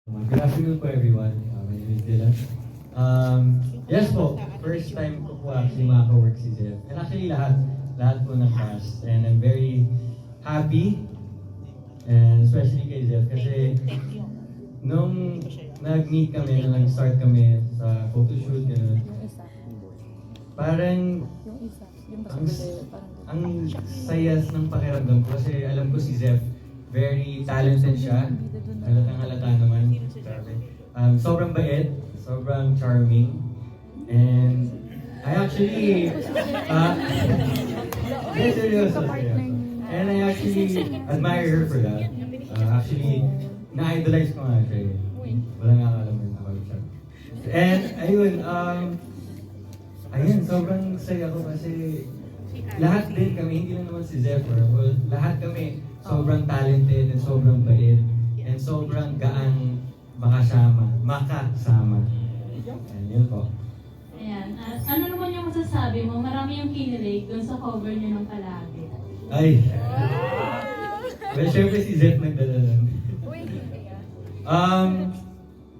Good afternoon po everyone. My name is Dylan. Yes po, first time ko po actually makaka-work si Zev. And actually lahat po ng cast. And I'm very happy, and especially kay Zev kasi nung nag-meet kami, nung nag-start kami sa photoshoot, gano'n, parang ang sayas ng pakiramdam ko kasi alam ko si Zev, very talented siya. Halatang-halata naman. Sobrang bait, sobrang charming. And I actually, seryoso. And I actually admire her for that. Actually, na-idolize ko nga siya eh. Wala nga alam yun about siya. And ayun, sobrang saya ko kasi lahat din kami, hindi lang naman si Zephyr, well, lahat kami sobrang talented and sobrang bait and sobrang gaan makasama. And yun po. Ayan. At ano naman yung masasabi mo? Marami yung kinilig dun sa cover niyo ng Palagi. Ay! Well, syempre si Zeph nagdala nun.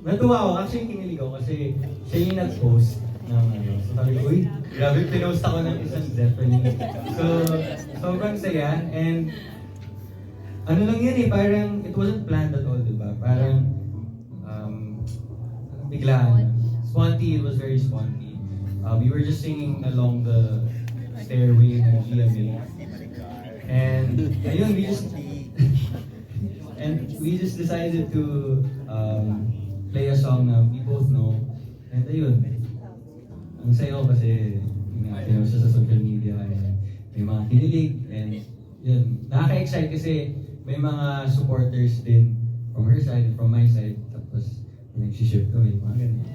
Natuwa ako. Actually, kinilig ako kasi siya yung nag-post ng ano. So sabi ko, uy, grabe, pinost ako ng isang Zeppelin. So, sobrang saya. And, ano lang yan eh, parang, it wasn't planned at all, diba? Parang, biglaan. Sponty, it was very sponty. We were just singing along the stairway ng GMA. And, ayun, we just decided to play a song na we both know. And ayun, ang sayo kasi pinost siya sa social media and may mga kinilig and yun, nakaka-excite kasi may mga supporters din from her side and from my side, tapos nagsiship kami, mga ganun.